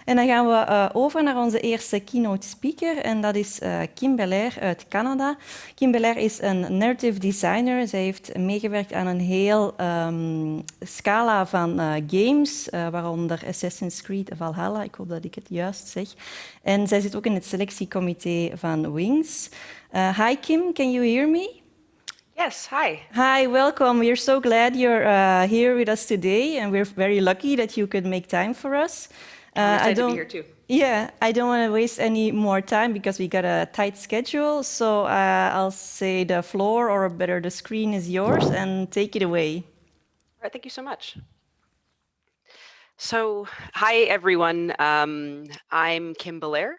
En dan gaan we over naar onze eerste keynote speaker en dat is Kim Belair uit Canada. Kim Belair is een narrative designer. Zij heeft meegewerkt aan een heel scala van games, waaronder Assassin's Creed Valhalla. Ik hoop dat ik het juist zeg. En zij zit ook in het selectiecomité van Wings. Hi Kim, can you hear me? Yes, hi. Hi, welcome. We're so glad you're here with us today, and we're very lucky that you could make time for us. I'm excited to be here too. Yeah, I don't want to waste any more time because we got a tight schedule. So I'll say the floor, or better, the screen is yours, and take it away. All right, thank you so much. So, hi everyone. I'm Kim Belair,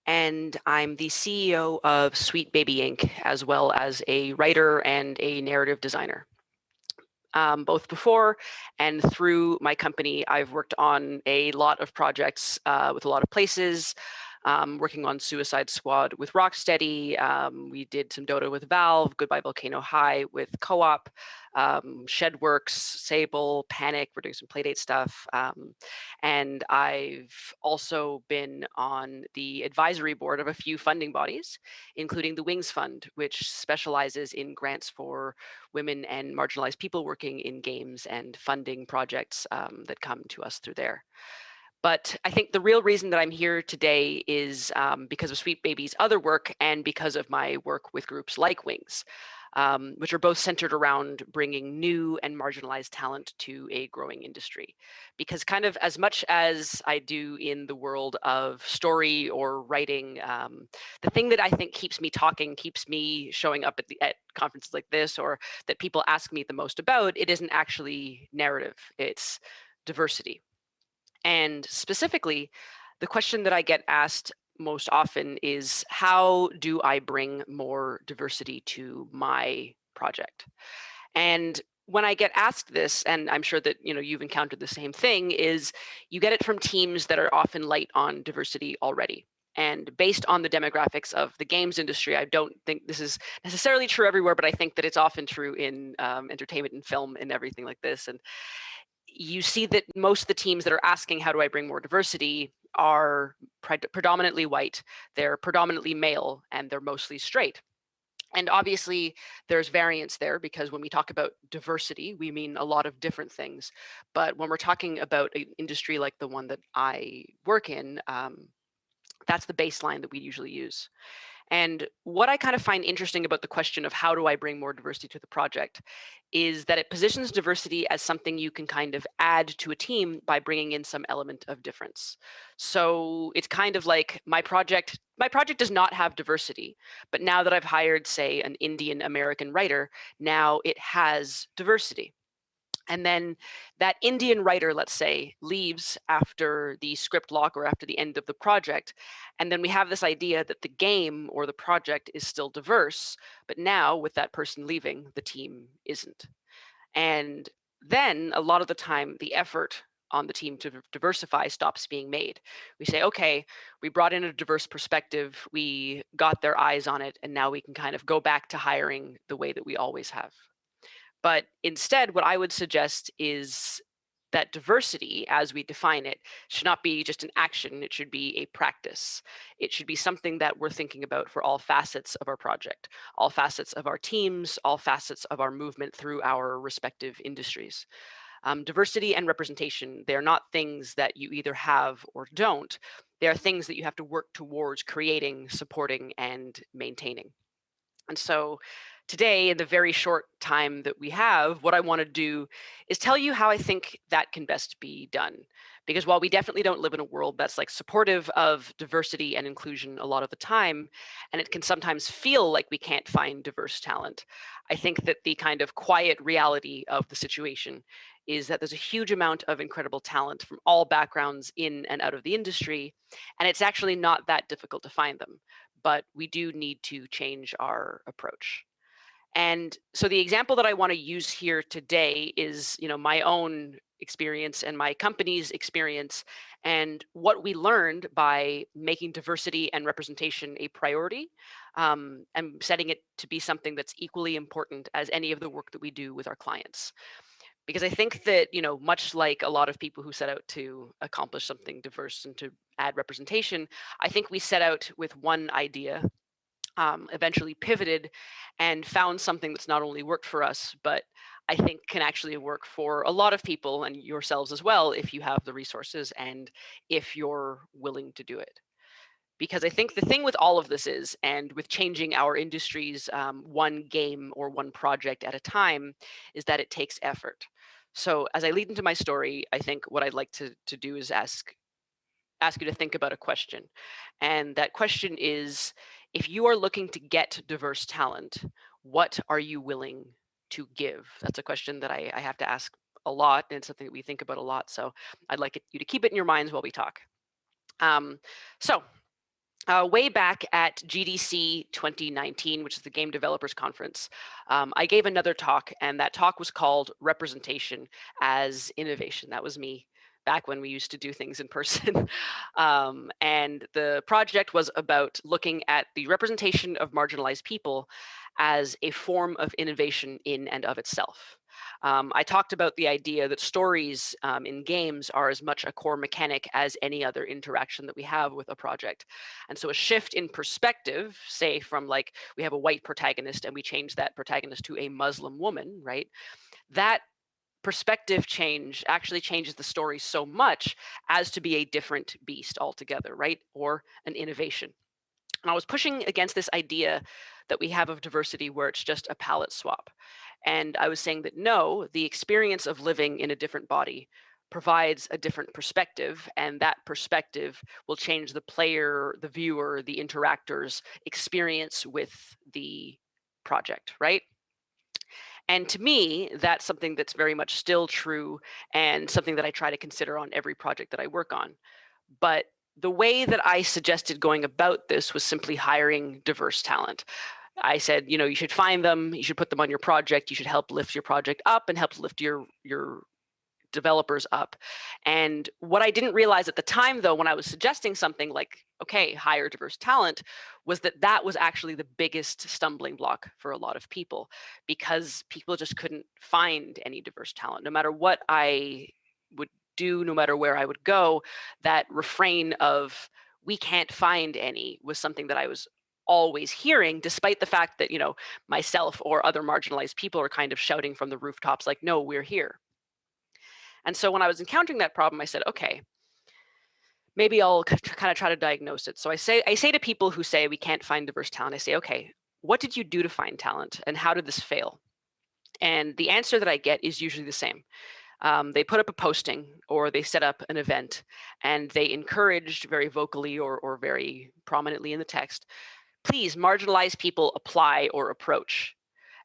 and I'm the CEO of Sweet Baby Inc, as well as a writer and a narrative designer. Both before and through my company, I've worked on a lot of projects with a lot of places, working on Suicide Squad with Rocksteady. We did some Dota with Valve, Goodbye Volcano High with Co-op, Shedworks, Sable, Panic. We're doing some Playdate stuff. And I've also been on the advisory board of a few funding bodies, including the Wings Fund, which specializes in grants for women and marginalized people working in games and funding projects that come to us through there. But I think the real reason that I'm here today is because of Sweet Baby's other work and because of my work with groups like Wings, which are both centered around bringing new and marginalized talent to a growing industry. Because kind of as much as I do in the world of story or writing, the thing that I think keeps me talking, keeps me showing up at conferences like this, or that people ask me the most about, it isn't actually narrative, it's diversity. And specifically, the question that I get asked most often is, how do I bring more diversity to my project? And when I get asked this, and I'm sure that you've encountered the same thing, is you get it from teams that are often light on diversity already. And based on the demographics of the games industry, I don't think this is necessarily true everywhere, but I think that it's often true in entertainment and film and everything like this. And you see that most of the teams that are asking, how do I bring more diversity, are predominantly white, they're predominantly male, and they're mostly straight. And obviously there's variance there, because when we talk about diversity, we mean a lot of different things. But when we're talking about an industry like the one that I work in, that's the baseline that we usually use. And what I kind of find interesting about the question of how do I bring more diversity to the project is that it positions diversity as something you can kind of add to a team by bringing in some element of difference. So it's kind of like my project does not have diversity, but now that I've hired, say, an Indian American writer, now it has diversity. And then that Indian writer, let's say, leaves after the script lock or after the end of the project. And then we have this idea that the game or the project is still diverse, but now with that person leaving, the team isn't. And then a lot of the time, the effort on the team to diversify stops being made. We say, okay, we brought in a diverse perspective, we got their eyes on it, and now we can kind of go back to hiring the way that we always have. But instead, what I would suggest is that diversity, as we define it, should not be just an action, it should be a practice. It should be something that we're thinking about for all facets of our project, all facets of our teams, all facets of our movement through our respective industries. Diversity and representation, they're not things that you either have or don't. They are things that you have to work towards creating, supporting, and maintaining. And so today, in the very short time that we have, what I want to do is tell you how I think that can best be done. Because while we definitely don't live in a world that's like supportive of diversity and inclusion a lot of the time, and it can sometimes feel like we can't find diverse talent, I think that the kind of quiet reality of the situation is that there's a huge amount of incredible talent from all backgrounds in and out of the industry, and it's actually not that difficult to find them. But we do need to change our approach. And so the example that I want to use here today is, my own experience and my company's experience, and what we learned by making diversity and representation a priority, and setting it to be something that's equally important as any of the work that we do with our clients. Because I think that, much like a lot of people who set out to accomplish something diverse and to add representation, I think we set out with one idea, eventually pivoted and found something that's not only worked for us, but I think can actually work for a lot of people and yourselves as well if you have the resources and if you're willing to do it. Because I think the thing with all of this is, and with changing our industries one game or one project at a time, is that it takes effort. So as I lead into my story, I think what I'd like to do is ask you to think about a question. And that question is, if you are looking to get diverse talent, what are you willing to give? That's a question that I have to ask a lot, and it's something that we think about a lot. So I'd like you to keep it in your minds while we talk. Way back at GDC 2019, which is the Game Developers Conference, I gave another talk, and that talk was called Representation as Innovation. That was me back when we used to do things in person. And the project was about looking at the representation of marginalized people as a form of innovation in and of itself. I talked about the idea that stories in games are as much a core mechanic as any other interaction that we have with a project. And so a shift in perspective, say from like we have a white protagonist and we change that protagonist to a Muslim woman, right? That perspective change actually changes the story so much as to be a different beast altogether, right? Or an innovation. And I was pushing against this idea that we have of diversity where it's just a palette swap. And I was saying that no, the experience of living in a different body provides a different perspective, and that perspective will change the player, the viewer, the interactor's experience with the project, right? And to me, that's something that's very much still true and something that I try to consider on every project that I work on. But the way that I suggested going about this was simply hiring diverse talent. I said, you should find them, you should put them on your project, you should help lift your project up and help lift your developers up. And what I didn't realize at the time, though, when I was suggesting something like, okay, hire diverse talent, was that was actually the biggest stumbling block for a lot of people, because people just couldn't find any diverse talent. No matter what I would do, no matter where I would go, that refrain of "we can't find any" was something that I was always hearing, despite the fact that myself or other marginalized people are kind of shouting from the rooftops like, "No, we're here." And so when I was encountering that problem, I said, okay, maybe I'll kind of try to diagnose it. So I say to people who say we can't find diverse talent, I say, okay, what did you do to find talent, and how did this fail? And the answer that I get is usually the same. They put up a posting, or they set up an event, and they encouraged very vocally or very prominently in the text, please, marginalized people, apply or approach.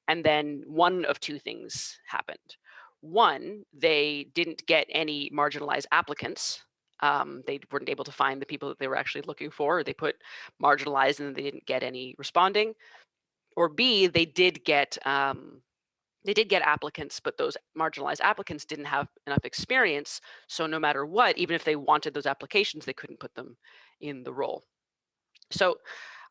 And then one of two things happened. One, they didn't get any marginalized applicants. They weren't able to find the people that they were actually looking for. Or they put marginalized and they didn't get any responding. Or B, they did get applicants, but those marginalized applicants didn't have enough experience. So no matter what, even if they wanted those applications, they couldn't put them in the role. So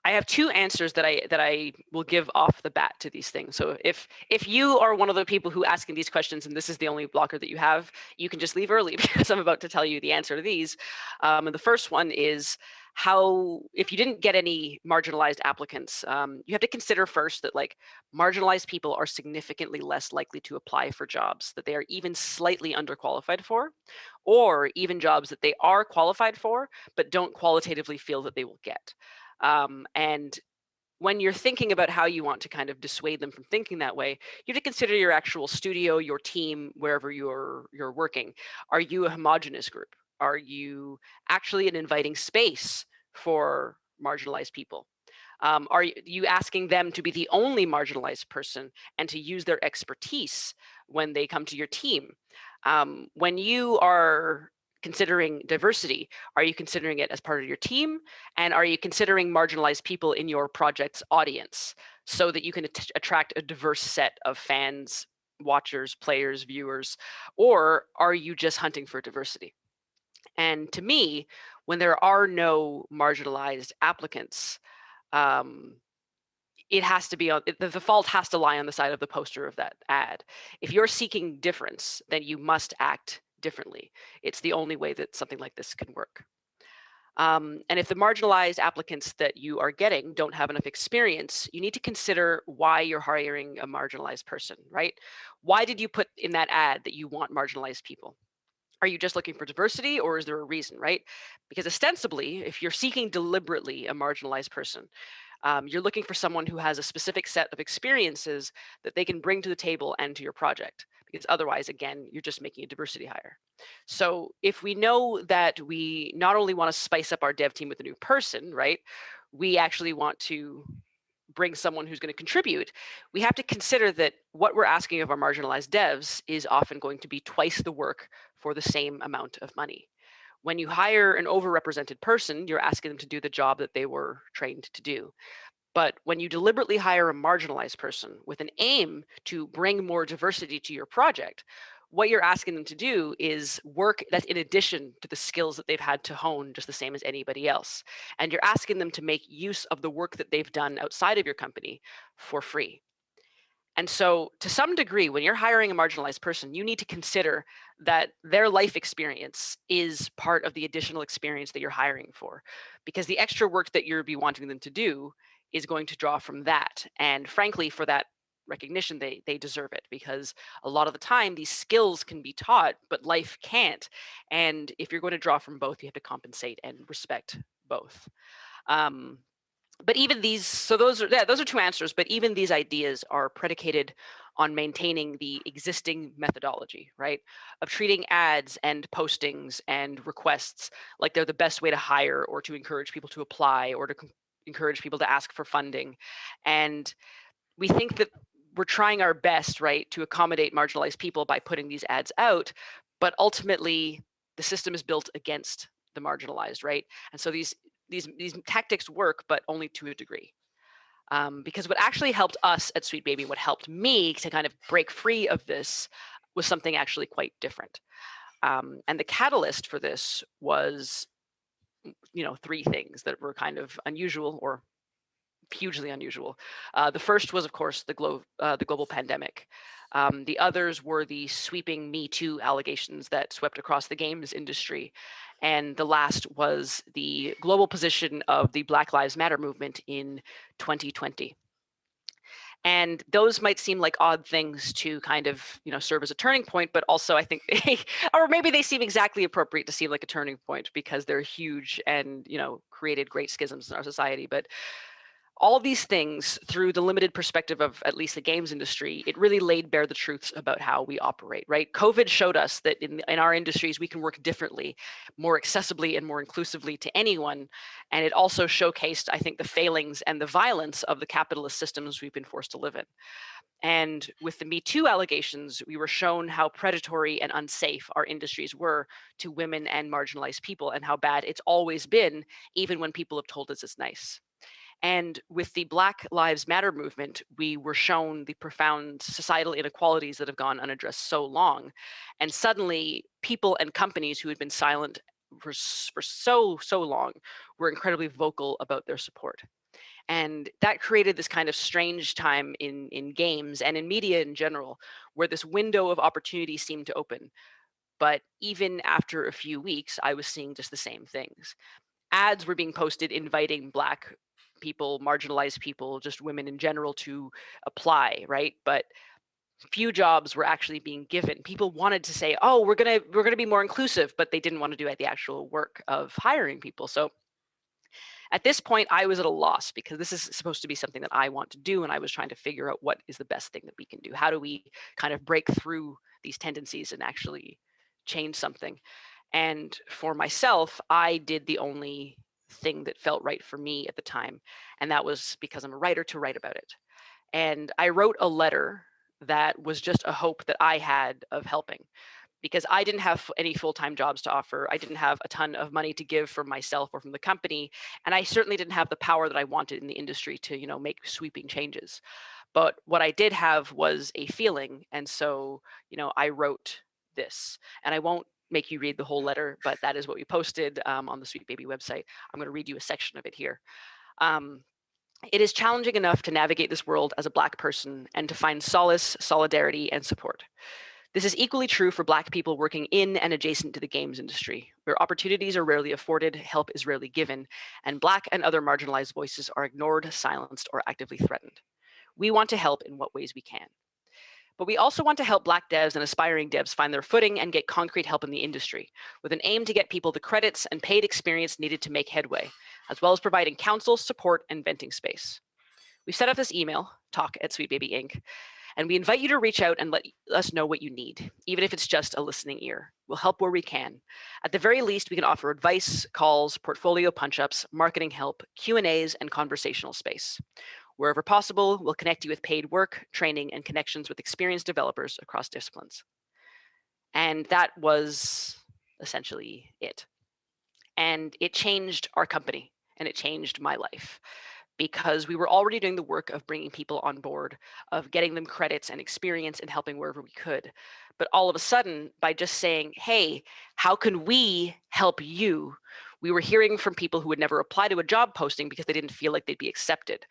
I have two answers that I will give off the bat to these things. So if you are one of the people who asking these questions and this is the only blocker that you have, you can just leave early because I'm about to tell you the answer to these. And the first one is how, if you didn't get any marginalized applicants, you have to consider first that like marginalized people are significantly less likely to apply for jobs that they are even slightly underqualified for, or even jobs that they are qualified for but don't qualitatively feel that they will get. And when you're thinking about how you want to kind of dissuade them from thinking that way, you have to consider your actual studio, your team, wherever you're working. Are you a homogenous group? Are you actually an inviting space for marginalized people? Are you asking them to be the only marginalized person and to use their expertise when they come to your team? When you are considering diversity, are you considering it as part of your team? And are you considering marginalized people in your project's audience so that you can attract a diverse set of fans, watchers, players, viewers? Or are you just hunting for diversity? And to me, when there are no marginalized applicants, it has to be on, the fault has to lie on the side of the poster of that ad. If you're seeking difference, then you must act differently. It's the only way that something like this can work. And if the marginalized applicants that you are getting don't have enough experience, you need to consider why you're hiring a marginalized person, right? Why did you put in that ad that you want marginalized people? Are you just looking for diversity, or is there a reason, right? Because ostensibly, if you're seeking deliberately a marginalized person, you're looking for someone who has a specific set of experiences that they can bring to the table and to your project. Because otherwise, again, you're just making a diversity hire. So if we know that we not only want to spice up our dev team with a new person, right? We actually want to bring someone who's going to contribute, we have to consider that what we're asking of our marginalized devs is often going to be twice the work for the same amount of money. When you hire an overrepresented person, you're asking them to do the job that they were trained to do. But when you deliberately hire a marginalized person with an aim to bring more diversity to your project, what you're asking them to do is work that's in addition to the skills that they've had to hone just the same as anybody else. And you're asking them to make use of the work that they've done outside of your company for free. And so, to some degree, when you're hiring a marginalized person, you need to consider that their life experience is part of the additional experience that you're hiring for, because the extra work that you'll be wanting them to do is going to draw from that. And frankly, for that recognition, they deserve it, because a lot of the time these skills can be taught, but life can't. And if you're going to draw from both, you have to compensate and respect both. But even these, so those are two answers, but even these ideas are predicated on maintaining the existing methodology, right? Of treating ads and postings and requests like they're the best way to hire, or to encourage people to apply, or to encourage people to ask for funding. And we think that we're trying our best, right, to accommodate marginalized people by putting these ads out, but ultimately the system is built against the marginalized, right? And so these tactics work, but only to a degree. Because what actually helped us at Sweet Baby, what helped me to kind of break free of this, was something actually quite different. And the catalyst for this was, three things that were kind of unusual, or hugely unusual. The first was, of course, the global pandemic. The others were the sweeping Me Too allegations that swept across the games industry. And the last was the global position of the Black Lives Matter movement in 2020. And those might seem like odd things to kind of, serve as a turning point, but also I think or maybe they seem exactly appropriate to seem like a turning point because they're huge and, created great schisms in our society. But all these things, through the limited perspective of at least the games industry, it really laid bare the truths about how we operate, right? COVID showed us that in our industries, we can work differently, more accessibly and more inclusively to anyone. And it also showcased, I think, the failings and the violence of the capitalist systems we've been forced to live in. And with the Me Too allegations, we were shown how predatory and unsafe our industries were to women and marginalized people, and how bad it's always been, even when people have told us it's nice. And with the Black Lives Matter movement, we were shown the profound societal inequalities that have gone unaddressed so long. And suddenly, people and companies who had been silent for so long were incredibly vocal about their support. And that created this kind of strange time in games and in media in general, where this window of opportunity seemed to open. But even after a few weeks, I was seeing just the same things. Ads were being posted inviting Black people, marginalized people, just women in general to apply, right? But few jobs were actually being given. People wanted to say, "Oh, we're gonna be more inclusive," but they didn't want to do the actual work of hiring people. So at this point, I was at a loss, because this is supposed to be something that I want to do, and I was trying to figure out what is the best thing that we can do. How do we kind of break through these tendencies and actually change something? And for myself, I did the only thing that felt right for me at the time, and that was, because I'm a writer, to write about it. And I wrote a letter that was just a hope that I had of helping, because I didn't have any full-time jobs to offer. I didn't have a ton of money to give from myself or from the company, and I certainly didn't have the power that I wanted in the industry to, make sweeping changes. But what I did have was a feeling, and so, I wrote this. And I won't make you read the whole letter, but that is what we posted on the Sweet Baby website. I'm going to read you a section of it here. Um, It is challenging enough to navigate this world as a Black person and to find solace, solidarity, and support. This is equally true for Black people working in and adjacent to the games industry, where opportunities are rarely afforded, help is rarely given, and Black and other marginalized voices are ignored, silenced, or actively threatened. We want to help in what ways we can. But we also want to help Black devs and aspiring devs find their footing and get concrete help in the industry, with an aim to get people the credits and paid experience needed to make headway, as well as providing counsel, support, and venting space. We've set up this email, talk@sweetbabyinc, and we invite you to reach out and let us know what you need, even if it's just a listening ear. We'll help where we can. At the very least, we can offer advice, calls, portfolio punch-ups, marketing help, Q&As, and conversational space. Wherever possible, we'll connect you with paid work, training, and connections with experienced developers across disciplines. And that was essentially it. And it changed our company, and it changed my life, because we were already doing the work of bringing people on board, of getting them credits and experience and helping wherever we could. But all of a sudden, by just saying, hey, how can we help you? We were hearing from people who would never apply to a job posting because they didn't feel like they'd be accepted.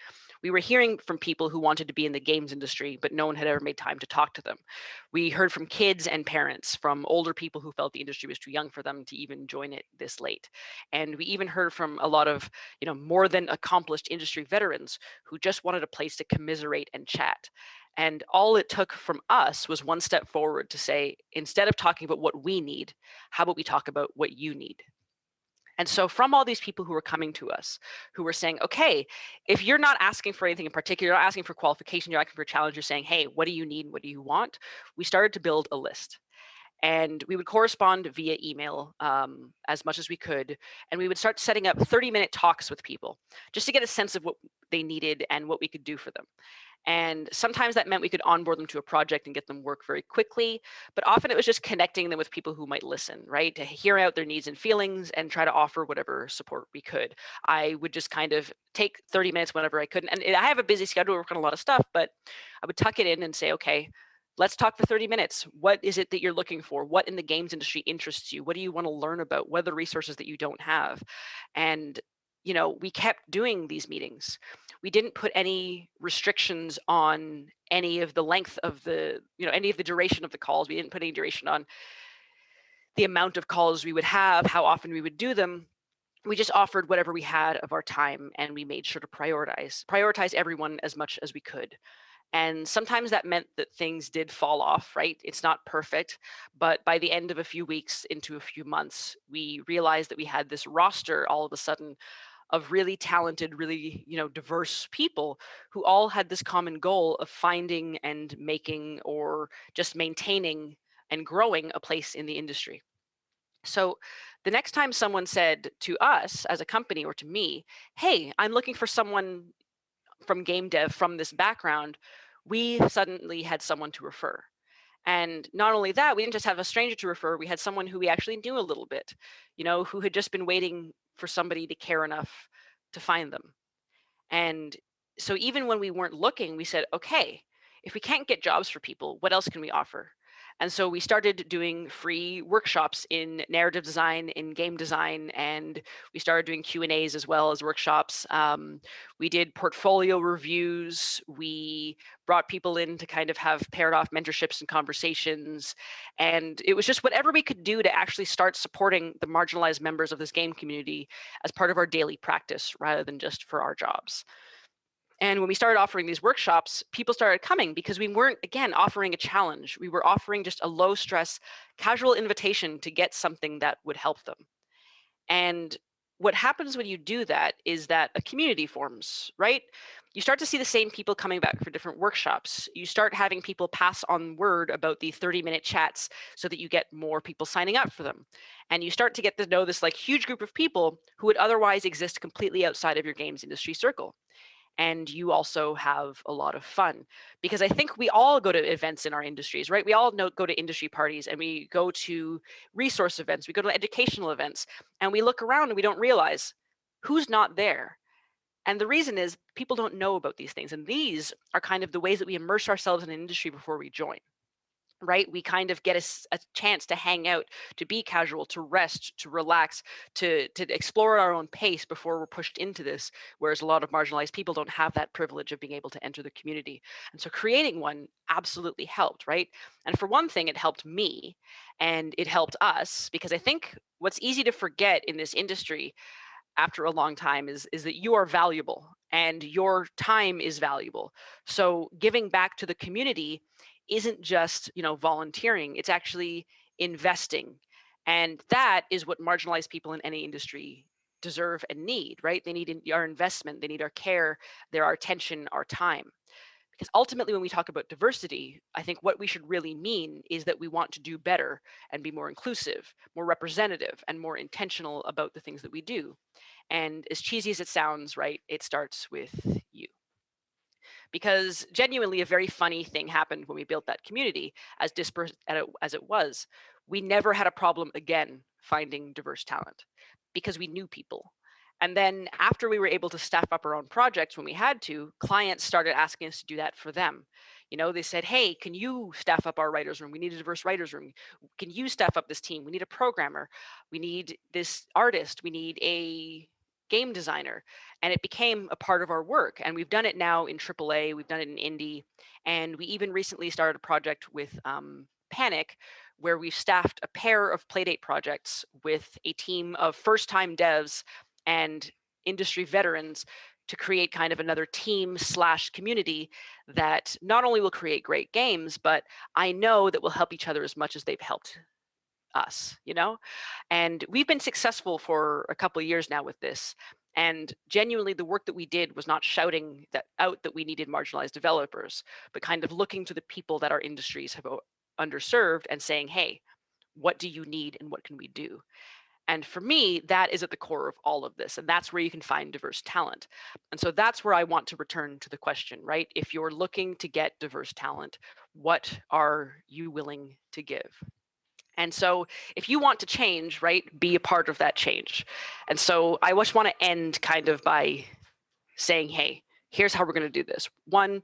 We were hearing from people who wanted to be in the games industry, but no one had ever made time to talk to them. We heard from kids and parents, from older people who felt the industry was too young for them to even join it this late. And we even heard from a lot of, more than accomplished industry veterans who just wanted a place to commiserate and chat. And all it took from us was one step forward to say, instead of talking about what we need, how about we talk about what you need? And so from all these people who were coming to us, who were saying, okay, if you're not asking for anything in particular, you're not asking for qualification, you're asking for a challenge, you're saying, hey, what do you need? What do you want? We started to build a list. And we would correspond via email as much as we could. And we would start setting up 30-minute talks with people just to get a sense of what they needed and what we could do for them. And sometimes that meant we could onboard them to a project and get them work very quickly. But often it was just connecting them with people who might listen, right? To hear out their needs and feelings and try to offer whatever support we could. I would just kind of take 30 minutes whenever I could. And I have a busy schedule, work on a lot of stuff, but I would tuck it in and say, okay, let's talk for 30 minutes. What is it that you're looking for? What in the games industry interests you? What do you want to learn about? What are the resources that you don't have? And, we kept doing these meetings. We didn't put any restrictions on any of the length of the, any of the duration of the calls. We didn't put any duration on the amount of calls we would have, how often we would do them. We just offered whatever we had of our time, and we made sure to prioritize everyone as much as we could. And sometimes that meant that things did fall off, right? It's not perfect, but by the end of a few weeks into a few months, we realized that we had this roster all of a sudden of really talented, really, diverse people who all had this common goal of finding and making or just maintaining and growing a place in the industry. So the next time someone said to us as a company or to me, hey, I'm looking for someone from game dev from this background, we suddenly had someone to refer. And not only that, we didn't just have a stranger to refer, we had someone who we actually knew a little bit, who had just been waiting for somebody to care enough to find them. And so even when we weren't looking, we said, okay, if we can't get jobs for people, what else can we offer? And so we started doing free workshops in narrative design, in game design, and we started doing Q&As as well as workshops. We did portfolio reviews. We brought people in to kind of have paired off mentorships and conversations. And it was just whatever we could do to actually start supporting the marginalized members of this game community as part of our daily practice rather than just for our jobs. And when we started offering these workshops, people started coming because we weren't, again, offering a challenge. We were offering just a low stress, casual invitation to get something that would help them. And what happens when you do that is that a community forms, right? You start to see the same people coming back for different workshops. You start having people pass on word about the 30-minute chats so that you get more people signing up for them. And you start to get to know this huge group of people who would otherwise exist completely outside of your games industry circle. And you also have a lot of fun, because I think we all go to events in our industries, right? We all go to industry parties, and we go to resource events, we go to educational events, and we look around and we don't realize who's not there. And the reason is people don't know about these things. And these are kind of the ways that we immerse ourselves in an industry before we join. right? We kind of get a chance to hang out, to be casual, to rest, to relax, to explore at our own pace before we're pushed into this, whereas a lot of marginalized people don't have that privilege of being able to enter the community. And so creating one absolutely helped, right? And for one thing, it helped me and it helped us, because I think what's easy to forget in this industry after a long time is that you are valuable and your time is valuable. So giving back to the community isn't just, volunteering, it's actually investing. And that is what marginalized people in any industry deserve and need, right? They need our investment, they need our care, our attention, our time. Because ultimately, when we talk about diversity, I think what we should really mean is that we want to do better and be more inclusive, more representative, and more intentional about the things that we do. And as cheesy as it sounds, right, it starts with you. Because genuinely, a very funny thing happened when we built that community, as dispersed as it was. We never had a problem again finding diverse talent because we knew people. And then after we were able to staff up our own projects when we had to, clients started asking us to do that for them. They said, hey, can you staff up our writers room? We need a diverse writers room. Can you staff up this team? We need a programmer. We need this artist. We need a game designer. And it became a part of our work. And we've done it now in AAA, we've done it in indie, and we even recently started a project with Panic, where we've staffed a pair of Playdate projects with a team of first-time devs and industry veterans to create kind of another team/community that not only will create great games, but I know that will help each other as much as they've helped us, And we've been successful for a couple of years now with this. And genuinely, the work that we did was not shouting that we needed marginalized developers, but kind of looking to the people that our industries have underserved and saying, hey, what do you need and what can we do? And for me, that is at the core of all of this. And that's where you can find diverse talent. And so that's where I want to return to the question, right? If you're looking to get diverse talent, what are you willing to give? And so if you want to change, right, be a part of that change. And so I just want to end kind of by saying, hey, here's how we're going to do this. One,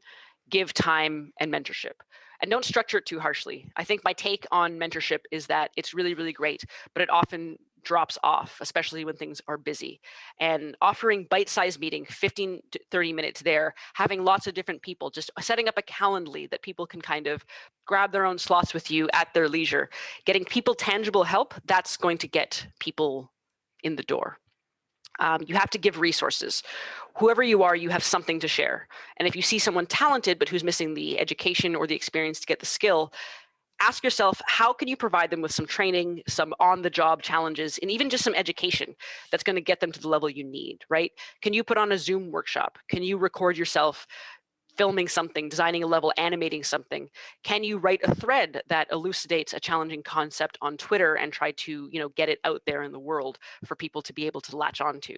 give time and mentorship. And don't structure it too harshly. I think my take on mentorship is that it's really, really great, but it often drops off, especially when things are busy. And offering bite-sized meeting, 15 to 30 minutes there, having lots of different people, just setting up a Calendly that people can kind of grab their own slots with you at their leisure. Getting people tangible help, that's going to get people in the door. You have to give resources. Whoever you are, you have something to share. And if you see someone talented, but who's missing the education or the experience to get the skill, ask yourself, how can you provide them with some training, some on-the-job challenges, and even just some education that's going to get them to the level you need, right? Can you put on a Zoom workshop? Can you record yourself filming something, designing a level, animating something? Can you write a thread that elucidates a challenging concept on Twitter and try to, get it out there in the world for people to be able to latch onto?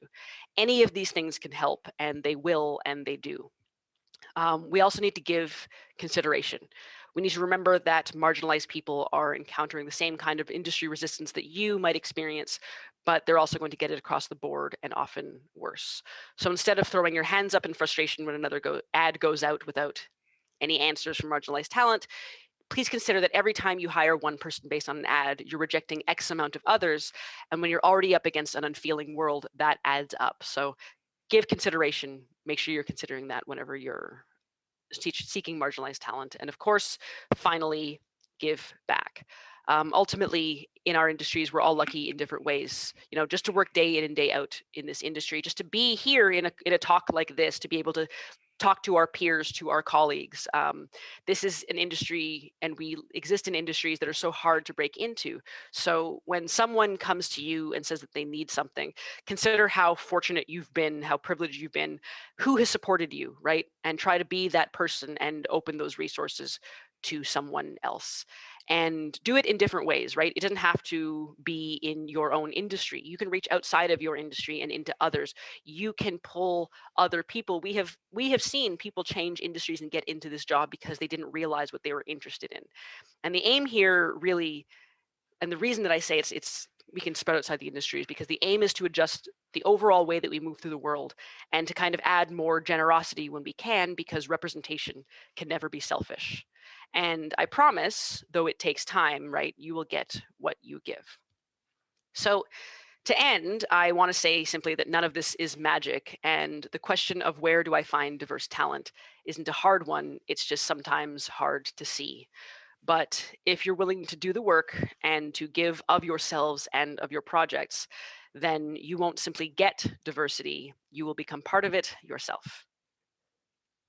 Any of these things can help, and they will, and they do. We also need to give consideration. We need to remember that marginalized people are encountering the same kind of industry resistance that you might experience, but they're also going to get it across the board and often worse. So instead of throwing your hands up in frustration when another ad goes out without any answers from marginalized talent, please consider that every time you hire one person based on an ad, you're rejecting X amount of others. And when you're already up against an unfeeling world, that adds up. So give consideration. Make sure you're considering that whenever you're seeking marginalized talent. And of course, finally, give back. Ultimately, in our industries, we're all lucky in different ways. Just to work day in and day out in this industry, just to be here in a talk like this, to be able to talk to our peers, to our colleagues. This is an industry, and we exist in industries that are so hard to break into. So when someone comes to you and says that they need something, consider how fortunate you've been, how privileged you've been, who has supported you, right? And try to be that person and open those resources to someone else. And do it in different ways, right? It doesn't have to be in your own industry. You can reach outside of your industry and into others. You can pull other people. We have seen people change industries and get into this job because they didn't realize what they were interested in. And the aim here really, and the reason that I say it's we can spread outside the industries, because the aim is to adjust the overall way that we move through the world and to kind of add more generosity when we can, because representation can never be selfish. And I promise, though it takes time, right, you will get what you give. So to end, I want to say simply that none of this is magic, and the question of where do I find diverse talent isn't a hard one, it's just sometimes hard to see. But if you're willing to do the work and to give of yourselves and of your projects, then you won't simply get diversity, you will become part of it yourself.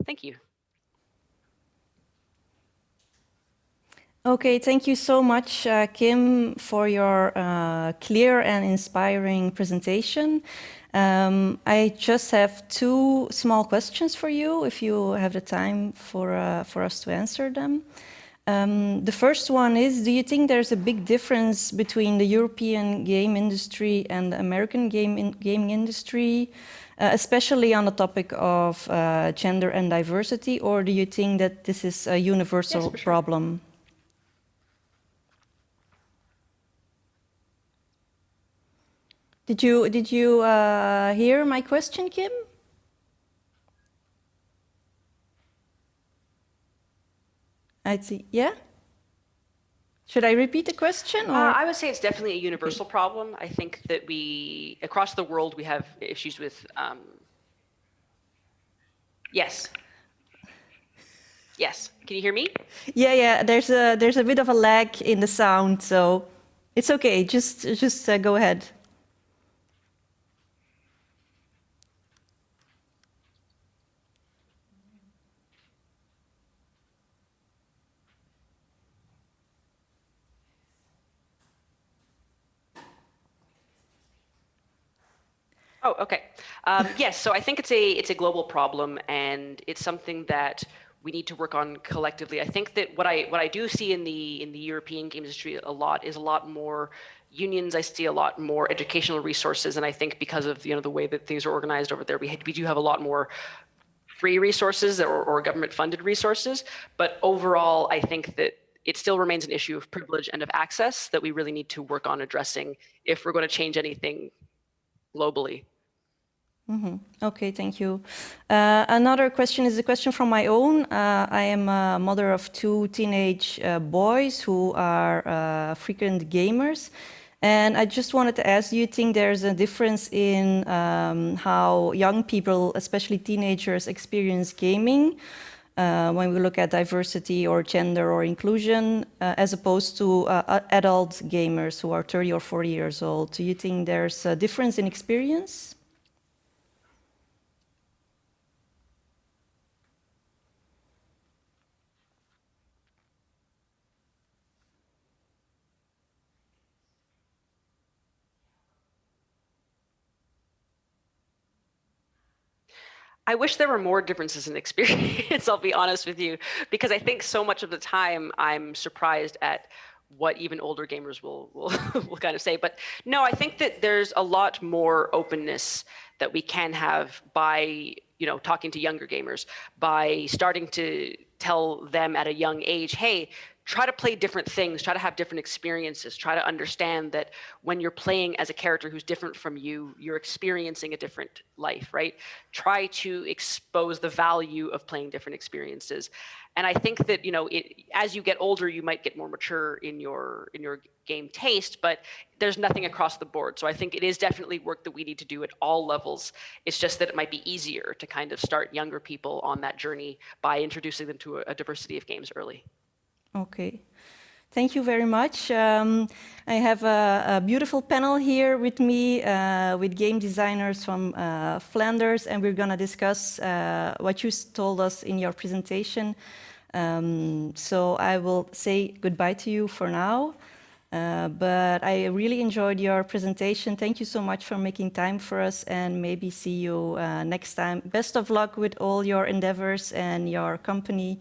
Thank you. Okay, thank you so much, Kim, for your clear and inspiring presentation. I just have two small questions for you, if you have the time for us to answer them. The first one is, do you think there's a big difference between the European game industry and the American gaming industry, especially on the topic of gender and diversity, or do you think that this is a universal problem? Did you hear my question, Kim? I see. Yeah. Should I repeat the question? Or? I would say it's definitely a universal problem. I think that we, across the world, we have issues with. Yes. Yes. Can you hear me? Yeah. There's a bit of a lag in the sound, so it's okay. Just go ahead. Oh, okay. Yes, so I think it's a global problem, and it's something that we need to work on collectively. I think that what I do see in the European game industry a lot is a lot more unions. I see a lot more educational resources, and I think because of the way that things are organized over there, we do have a lot more free resources or government-funded resources. But overall, I think that it still remains an issue of privilege and of access that we really need to work on addressing if we're going to change anything globally. Mm-hmm. Okay, thank you. Another question is a question from my own. I am a mother of two teenage boys who are frequent gamers. And I just wanted to ask, do you think there's a difference in how young people, especially teenagers, experience gaming when we look at diversity or gender or inclusion, as opposed to adult gamers who are 30 or 40 years old? Do you think there's a difference in experience? I wish there were more differences in experience, I'll be honest with you, because I think so much of the time I'm surprised at what even older gamers will will kind of say. But no, I think that there's a lot more openness that we can have by talking to younger gamers, by starting to tell them at a young age, hey, try to play different things, try to have different experiences, try to understand that when you're playing as a character who's different from you, you're experiencing a different life, right? Try to expose the value of playing different experiences. And I think that, as you get older, you might get more mature in your game taste, but there's nothing across the board. So I think it is definitely work that we need to do at all levels. It's just that it might be easier to kind of start younger people on that journey by introducing them to a diversity of games early. Okay, thank you very much. I have a beautiful panel here with me with game designers from Flanders, and we're going to discuss what you told us in your presentation. So I will say goodbye to you for now, but I really enjoyed your presentation. Thank you so much for making time for us, and maybe see you next time. Best of luck with all your endeavors and your company.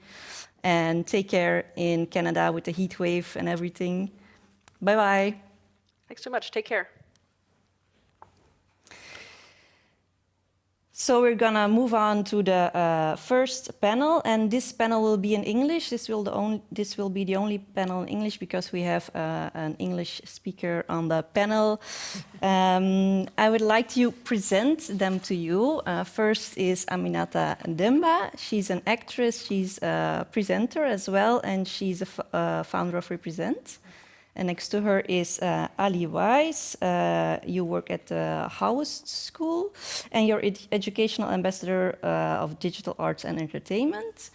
And take care in Canada with the heat wave and everything. Bye-bye. Thanks so much. Take care. So we're gonna move on to the first panel, and this panel will be in English. This will be the only panel in English because we have an English speaker on the panel. I would like to present them to you. First is Aminata Demba. She's an actress, she's a presenter as well, and she's a founder of Represent. And next to her is Allie Weis. You work at the Howest School, and you're educational ambassador of digital arts and entertainment.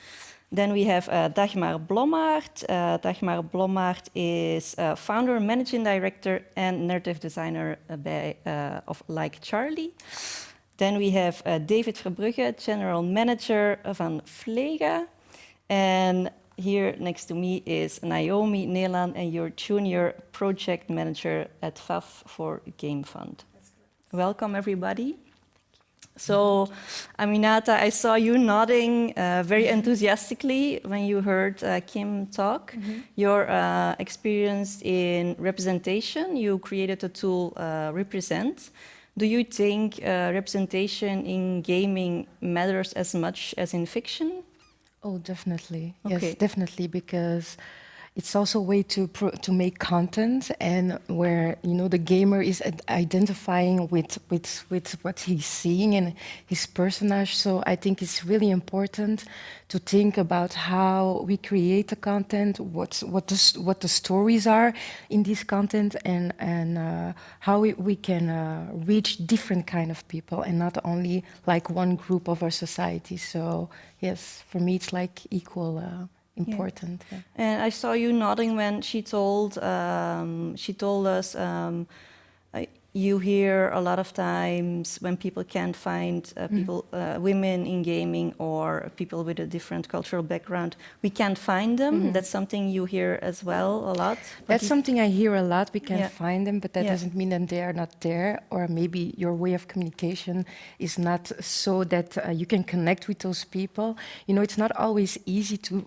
Then we have Dagmar Blommaert. Dagmar Blommaert is founder, managing director, and narrative designer of Like Charlie. Then we have David Verbruggen, general manager van FLEGA. And here next to me is Naomi Nelan, and your junior project manager at FAF for Game Fund. Welcome, everybody. So, Aminata, I saw you nodding very enthusiastically when you heard Kim talk. You're experienced in representation. You created a tool, Represent. Do you think representation in gaming matters as much as in fiction? Oh, definitely. Okay. Yes, definitely, because it's also a way to make content, and where the gamer is identifying with what he's seeing and his personage. So I think it's really important to think about how we create the content, what the stories are in this content, and how we can reach different kind of people and not only like one group of our society. So yes, for me it's like equal. Important. Yeah. And I saw you nodding when she told us you hear a lot of times when people can't find women in gaming or people with a different cultural background, we can't find them. That's something you hear as well a lot. That's something I hear a lot. We can't find them, but that Yeah. doesn't mean that they are not there, or maybe your way of communication is not so that you can connect with those people. It's not always easy to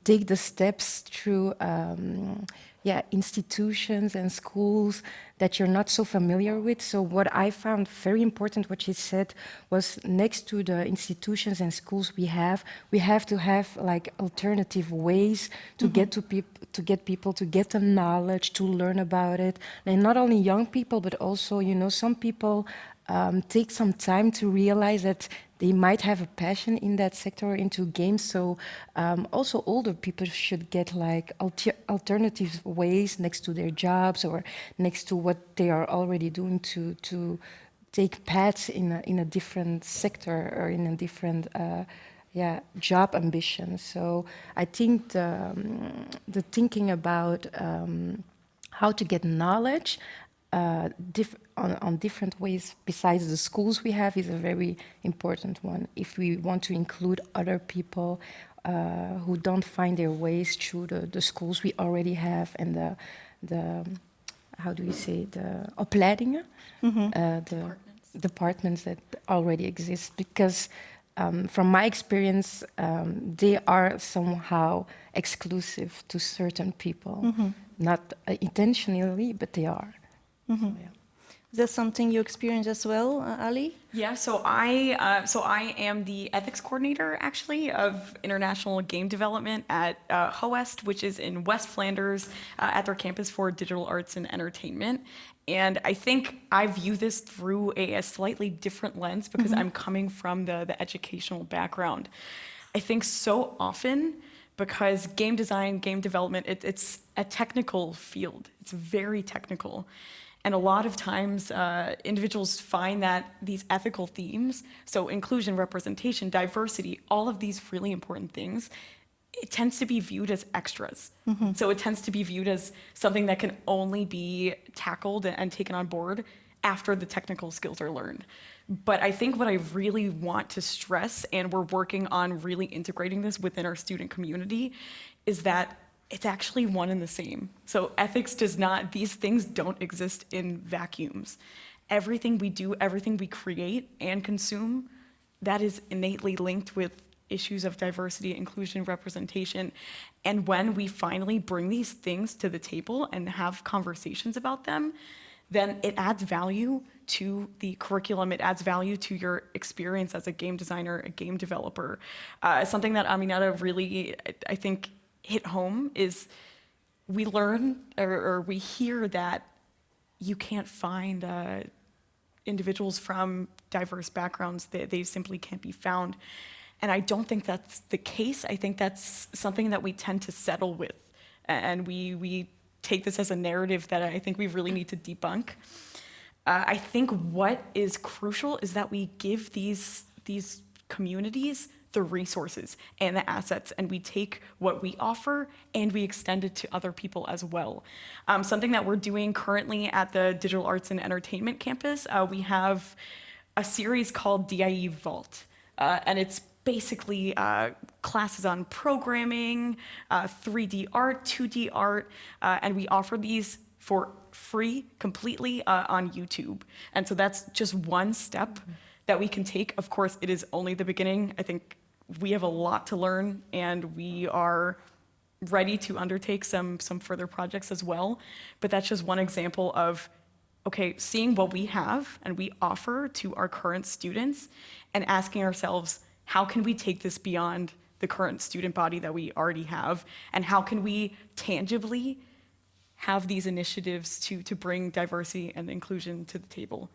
take the steps through institutions and schools that you're not so familiar with. So what I found very important, what she said, was next to the institutions and schools we have to have like alternative ways to get get people to get the knowledge, to learn about it. And not only young people, but also, some people take some time to realize that they might have a passion in that sector into games. So also older people should get like alternative ways next to their jobs or next to what they are already doing to take paths in a different sector or in a different job ambition. So I think the thinking about how to get knowledge on different ways besides the schools we have is a very important one. If we want to include other people who don't find their ways through the schools we already have and the how do we say, the opleidingen, the departments that already exist, because from my experience, they are somehow exclusive to certain people, not intentionally, but they are. So, yeah. Is that something you experience as well, Ali? Yeah, so I am the ethics coordinator, actually, of international game development at Howest, which is in West Flanders, at their campus for digital arts and entertainment. And I think I view this through a slightly different lens because I'm coming from the educational background. I think so often, because game design, game development, it's a technical field. It's very technical. And a lot of times, individuals find that these ethical themes, so inclusion, representation, diversity, all of these really important things, it tends to be viewed as extras. So it tends to be viewed as something that can only be tackled and taken on board after the technical skills are learned. But I think what I really want to stress, and we're working on really integrating this within our student community, is that it's actually one and the same. So ethics does not, these things don't exist in vacuums. Everything we do, everything we create and consume, that is innately linked with issues of diversity, inclusion, representation. And when we finally bring these things to the table and have conversations about them, then it adds value to the curriculum, it adds value to your experience as a game designer, a game developer. Something that Aminata really, I think, hit home is we learn or we hear that you can't find individuals from diverse backgrounds, they simply can't be found. And I don't think that's the case. I think that's something that we tend to settle with. And we take this as a narrative that I think we really need to debunk. I think what is crucial is that we give these communities the resources and the assets, and we take what we offer and we extend it to other people as well. Something that we're doing currently at the Digital Arts and Entertainment campus, we have a series called DIE Vault, and it's basically classes on programming, 3D art, 2D art, and we offer these for free completely on YouTube. And so that's just one step that we can take. Of course, it is only the beginning. I think we have a lot to learn, and we are ready to undertake some further projects as well. But that's just one example of, okay, seeing what we have and we offer to our current students and asking ourselves, how can we take this beyond the current student body that we already have? And how can we tangibly have these initiatives to bring diversity and inclusion to the table?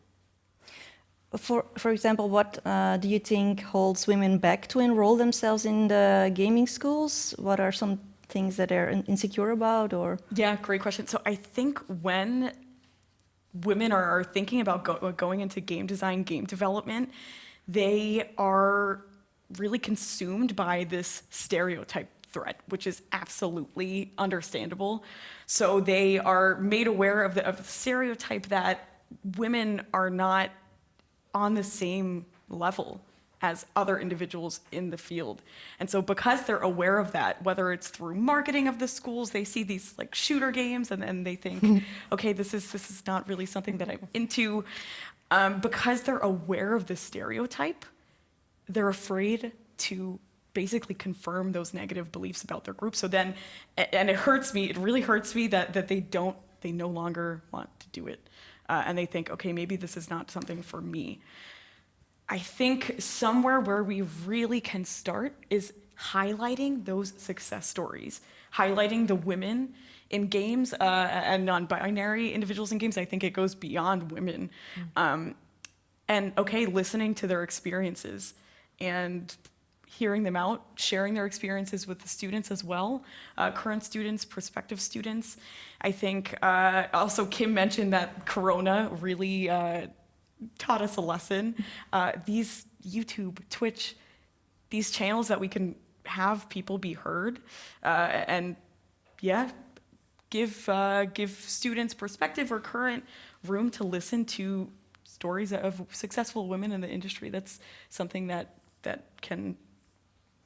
For example, what do you think holds women back to enroll themselves in the gaming schools? What are some things that they're insecure about? Or yeah, great question. So I think when women are thinking about going into game design, game development, they are really consumed by this stereotype threat, which is absolutely understandable. So they are made aware of the stereotype that women are not on the same level as other individuals in the field. And so because they're aware of that, whether it's through marketing of the schools, they see these like shooter games and then they think, okay, this is not really something that I'm into. Because they're aware of the stereotype, they're afraid to basically confirm those negative beliefs about their group. So then, and it hurts me, it really hurts me that they no longer want to do it. And they think, okay, maybe this is not something for me. I think somewhere where we really can start is highlighting those success stories, highlighting the women in games and non-binary individuals in games. I think it goes beyond women. And okay, listening to their experiences and hearing them out, sharing their experiences with the students as well, current students, prospective students. I think also Kim mentioned that Corona really taught us a lesson. These YouTube, Twitch, these channels that we can have people be heard and yeah, give students perspective or current room to listen to stories of successful women in the industry. That's something that can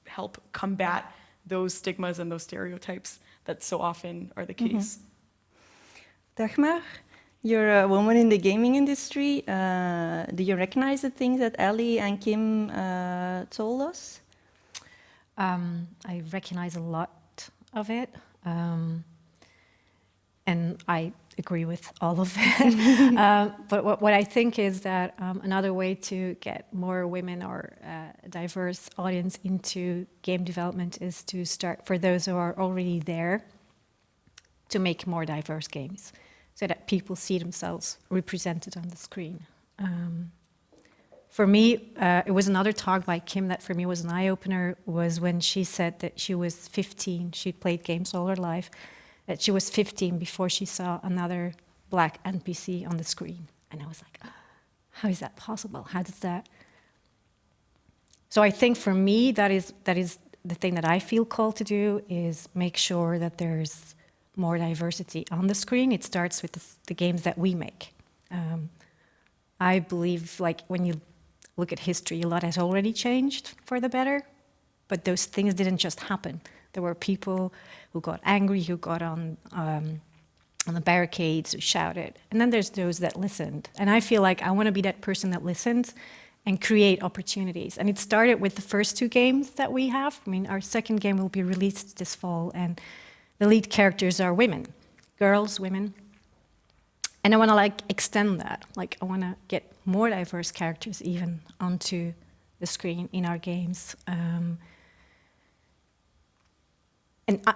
help combat those stigmas and those stereotypes that so often are the case. Dagmar, you're a woman in the gaming industry. Do you recognize the things that Allie and Kim told us? I recognize a lot of it, and I agree with all of it. But what I think is that another way to get more women or a diverse audience into game development is to start, for those who are already there, to make more diverse games so that people see themselves represented on the screen. For me, it was another talk by Kim that for me was an eye-opener, was when she said that she was 15, she played games all her life, that she was 15 before she saw another Black NPC on the screen. And I was like, oh, how is that possible? How does that? So I think for me, that is the thing that I feel called to do, is make sure that there's more diversity on the screen. It starts with the games that we make. I believe, like, when you look at history, a lot has already changed for the better, but those things didn't just happen. There were people who got angry, who got on the barricades, who shouted. And then there's those that listened. And I feel like I want to be that person that listens and create opportunities. And it started with the first 2 games that we have. I mean, our second game will be released this fall, and the lead characters are women, girls, women. And I want to like extend that. Like I want to get more diverse characters even onto the screen in our games. And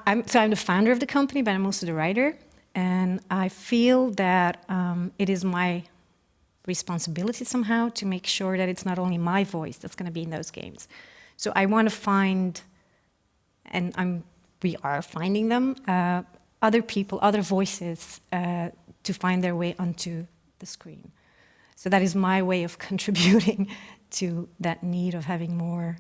I'm the founder of the company, but I'm also the writer. And I feel that it is my responsibility somehow to make sure that it's not only my voice that's going to be in those games. So I want to find, and we are finding them, other people, other voices to find their way onto the screen. So that is my way of contributing to that need of having more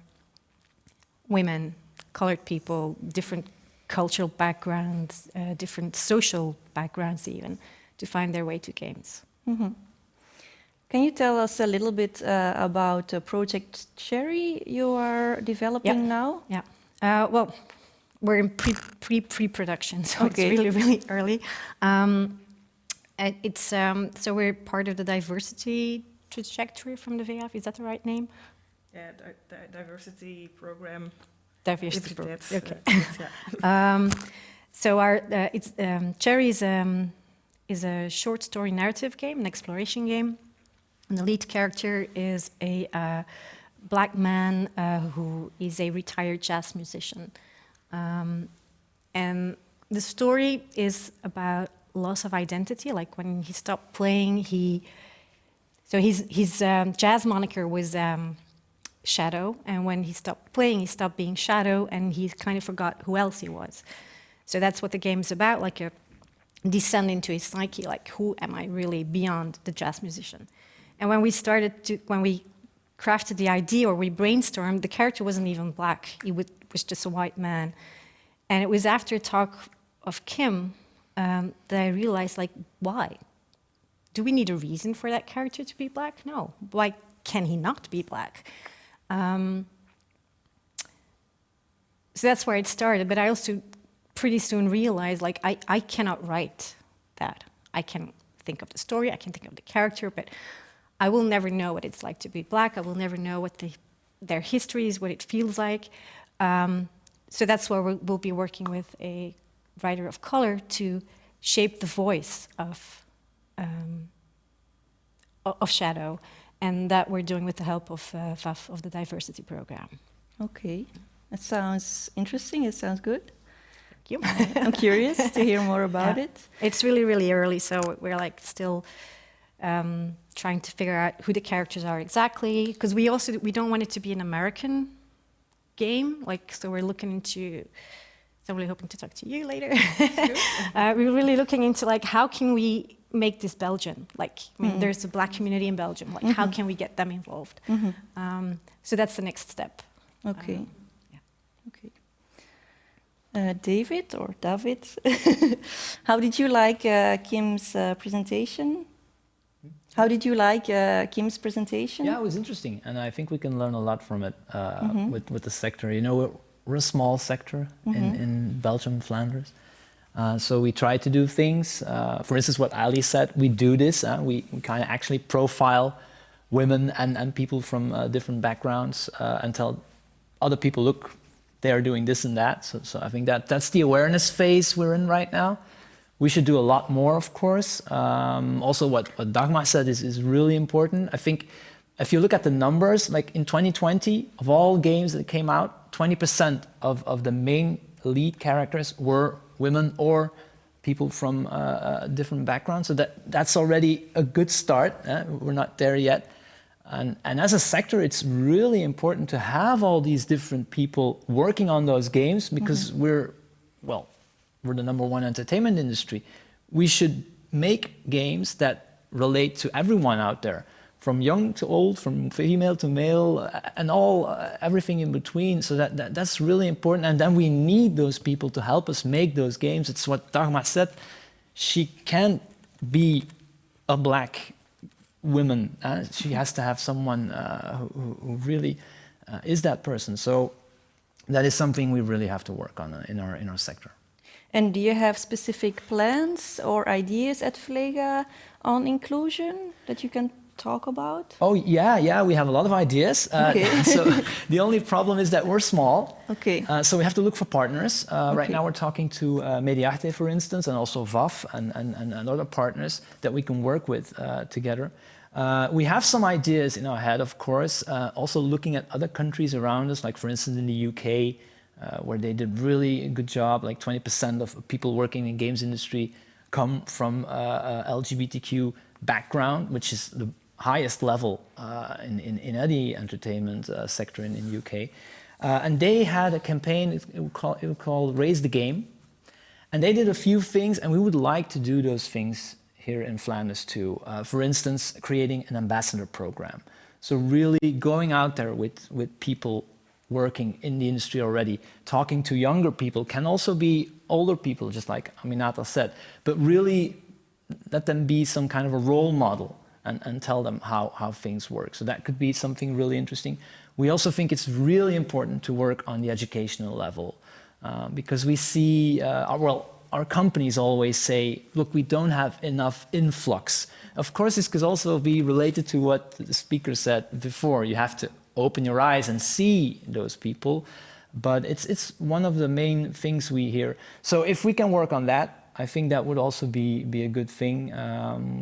women, colored people, different cultural backgrounds, different social backgrounds even, to find their way to games. Mm-hmm. Can you tell us a little bit about Project Cherry you are developing now? Yeah. Well, we're in pre-production, so Okay. it's really, really early. And it's so we're part of the diversity trajectory from the VF. Is that the right name? Yeah, the diversity program. Diversity program. Okay. Yeah. So our Cherry is a short story narrative game, an exploration game, and the lead character is a black man who is a retired jazz musician, and the story is about loss of identity. Like when he stopped playing, his jazz moniker was Shadow, and when he stopped playing, he stopped being Shadow, and he kind of forgot who else he was. So that's what the game's about, like a descent into his psyche, like who am I really beyond the jazz musician? And when we crafted the idea or we brainstormed, the character wasn't even black, he was just a white man. And it was after a talk of Kim that I realized, like, why? Do we need a reason for that character to be black? No. Why can he not be black? So that's where it started, but I also pretty soon realized, like, I cannot write that. I can think of the story, I can think of the character, but I will never know what it's like to be black. I will never know what their history is, what it feels like. So that's where we'll be working with a writer of color to shape the voice of Shadow, and that we're doing with the help of VAF, of the diversity program. Okay, that sounds interesting. It sounds good. Thank you. I'm curious to hear more about it. It's really, really early, so we're like still trying to figure out who the characters are exactly, because we don't want it to be an American game. Like, so we're looking into. So I'm really hoping to talk to you later. We're really looking into, like, how can we make this Belgian? Like, I mean, there's a black community in Belgium. Like, how can we get them involved? So that's the next step. Okay. Yeah. Okay. David, how did you like Kim's presentation? How did you like Kim's presentation? Yeah, it was interesting, and I think we can learn a lot from it with the sector. You know, we're a small sector in Belgium, Flanders. So we try to do things. For instance, what Allie said, we do this. We kind of actually profile women and people from different backgrounds and tell other people, look, they are doing this and that. So I think that's the awareness phase we're in right now. We should do a lot more, of course. Also, what Dagmar said is really important. I think if you look at the numbers, like in 2020, of all games that came out, 20% of the main lead characters were women or people from different backgrounds. So that's already a good start. We're not there yet. And as a sector, it's really important to have all these different people working on those games, because we're the number one entertainment industry. We should make games that relate to everyone out there, from young to old, from female to male, and everything in between. So that's really important. And then we need those people to help us make those games. It's what Dagmar said. She can't be a black woman. She has to have someone who really is that person. So that is something we really have to work on in our sector. And do you have specific plans or ideas at FLEGA on inclusion that you can talk about? Oh yeah, we have a lot of ideas. Okay. So the only problem is that we're small. Okay. So we have to look for partners. Right now we're talking to Mediarte, for instance, and also VAF and other partners that we can work with together. We have some ideas in our head, of course, also looking at other countries around us, like for instance in the UK, where they did really a good job, like 20% of people working in games industry come from LGBTQ background, which is the highest level in any entertainment sector in the UK. And they had a campaign, it was called Raise the Game. And they did a few things, and we would like to do those things here in Flanders too. For instance, creating an ambassador program. So really going out there with people working in the industry already, talking to younger people, can also be older people, just like Aminata said, but really let them be some kind of a role model and tell them how things work. So that could be something really interesting. We also think it's really important to work on the educational level because we see, our companies always say, look, we don't have enough influx. Of course, this could also be related to what the speaker said before. You have to open your eyes and see those people, but it's one of the main things we hear. So if we can work on that, I think that would also be a good thing.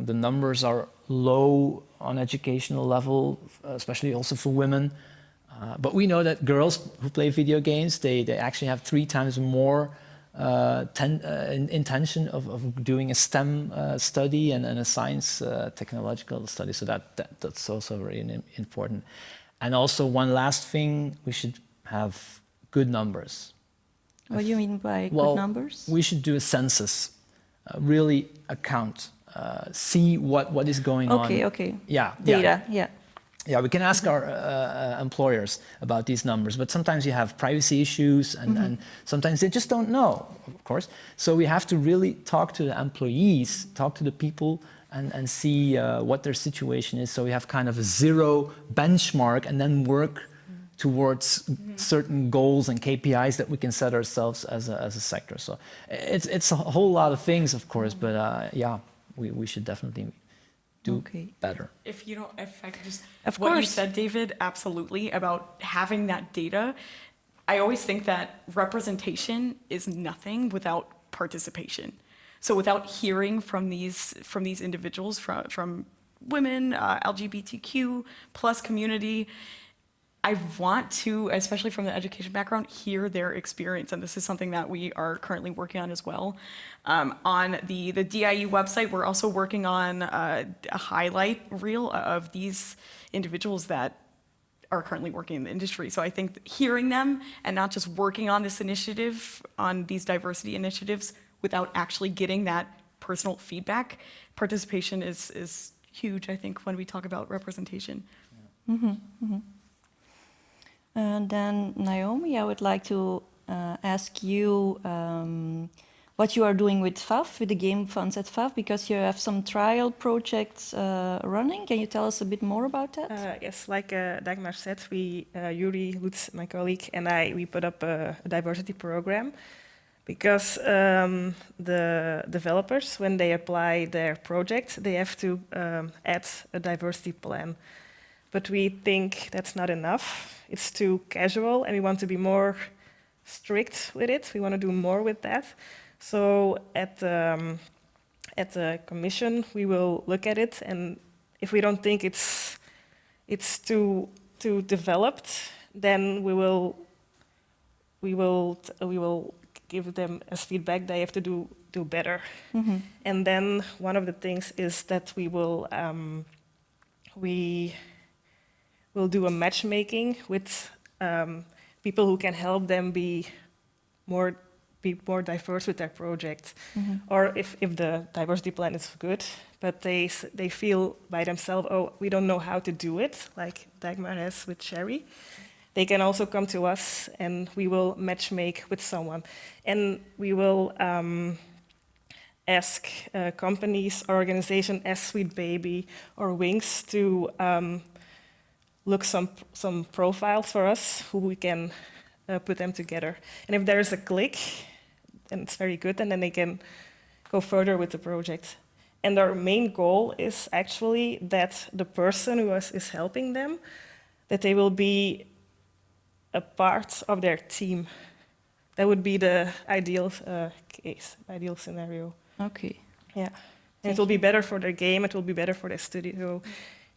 The numbers are low on educational level, especially also for women. But we know that girls who play video games, they actually have 3 times more intention of doing a STEM study and a science technological study. So that's also very important. And also one last thing, we should have good numbers. What do you mean by good numbers? We should do a census, really account, see what is going on. Okay. Yeah. Data, yeah. Yeah, we can ask our employers about these numbers, but sometimes you have privacy issues and sometimes they just don't know, of course. So we have to really talk to the employees, talk to the people and see what their situation is. So we have kind of a zero benchmark and then work towards certain goals and KPIs that we can set ourselves as a sector. So it's a whole lot of things, of course, but we should definitely do better. If I could just, of what course. you said, David, absolutely, about having that data. I always think that representation is nothing without participation. So without hearing from these individuals, from women, LGBTQ plus community, I want to, especially from the education background, hear their experience. And this is something that we are currently working on as well. On the DIU website, we're also working on a highlight reel of these individuals that are currently working in the industry. So I think hearing them and not just working on this initiative, on these diversity initiatives, without actually getting that personal feedback, participation is huge, I think, when we talk about representation. And then, Naomi, I would like to ask you what you are doing with FAF, with the game funds at FAF, because you have some trial projects running. Can you tell us a bit more about that? Yes, like Dagmar said, Yuri, Lutz, my colleague, and we put up a diversity program because the developers, when they apply their project, they have to add a diversity plan. But we think that's not enough. It's too casual, and we want to be more strict with it. We want to do more with that. So at the commission, we will look at it, and if we don't think it's too developed, then we will give them as feedback they have to do better. And then one of the things is that we will do a matchmaking with people who can help them be more diverse with their project. Or if the diversity plan is good, but they feel by themselves, oh, we don't know how to do it, like Dagmar has with Sherry, they can also come to us and we will matchmake with someone. And we will ask companies or organizations as Sweet Baby or Wings to look some profiles for us who we can put them together. And if there is a click, then it's very good, and then they can go further with the project. And our main goal is actually that the person who is helping them, that they will be a part of their team. That would be the ideal case, ideal scenario. Okay. Yeah. And it will be better for their game, it will be better for their studio,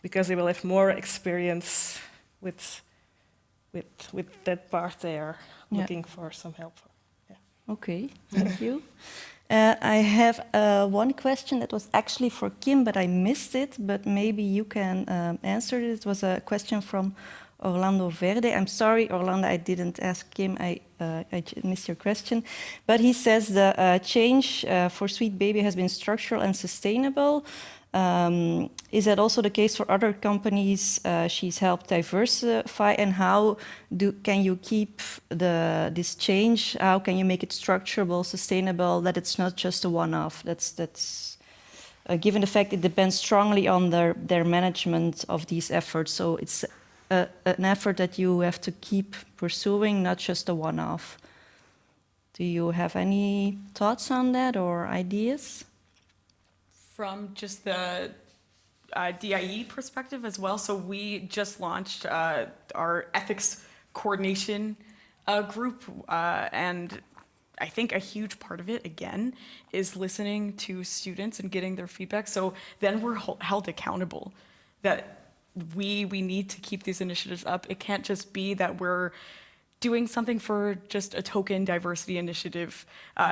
because they will have more experience with that part they are looking for some help for. Yeah. Okay, thank you. I have one question that was actually for Kim, but I missed it, but maybe you can answer it. It was a question from Orlando Verde. I'm sorry, Orlando, I didn't ask Kim, I missed your question. But he says the change for Sweet Baby has been structural and sustainable. Is that also the case for other companies she's helped diversify, and how can you keep this change? How can you make it structurable, sustainable, that it's not just a one-off? That's given the fact it depends strongly on their management of these efforts. So it's an effort that you have to keep pursuing, not just a one-off. Do you have any thoughts on that or ideas? From just the DIE perspective as well. So we just launched our ethics coordination group, and I think a huge part of it, again, is listening to students and getting their feedback. So then we're held accountable that we need to keep these initiatives up. It can't just be that we're doing something for just a token diversity initiative.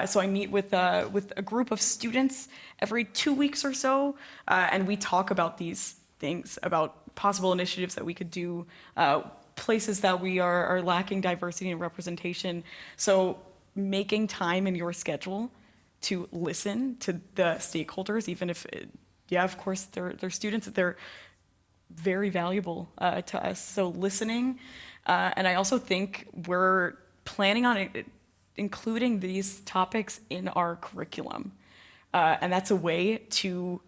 So I meet with a group of students every 2 weeks or so, and we talk about these things, about possible initiatives that we could do, places that we are lacking diversity and representation. So making time in your schedule to listen to the stakeholders, even if, of course, they're students, they're very valuable to us. So listening. And I also think we're planning on including these topics in our curriculum. And that's a way to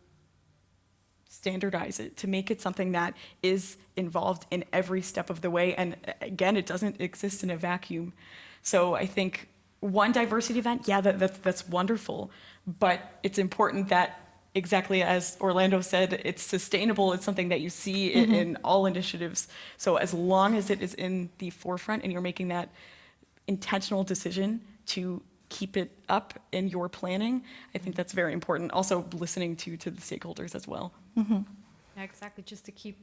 standardize it, to make it something that is involved in every step of the way. And again, it doesn't exist in a vacuum. So I think one diversity event, that's wonderful. But it's important that, exactly as Orlando said, it's sustainable. It's something that you see in all initiatives. So as long as it is in the forefront and you're making that intentional decision to keep it up in your planning, I think that's very important. Also listening to the stakeholders as well. Yeah, exactly, just to keep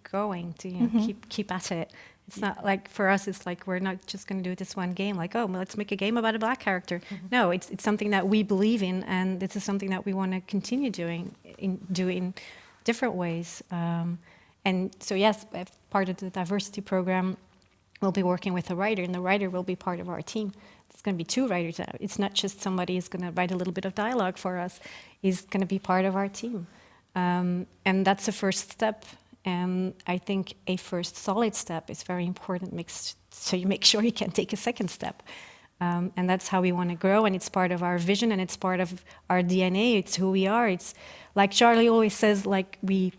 going, to keep at it. It's not like, for us, it's like we're not just going to do this one game, like, oh, well, let's make a game about a Black character. No, it's something that we believe in, and this is something that we want to continue doing in different ways. And so, yes, as part of the diversity program, we'll be working with a writer, and the writer will be part of our team. It's going to be 2 writers. It's not just somebody who's going to write a little bit of dialogue for us. He's going to be part of our team. And that's the first step. And I think a first solid step is very important, so you make sure you can take a second step. And that's how we want to grow, and it's part of our vision, and it's part of our DNA. It's who we are. It's like Charlie always says, like we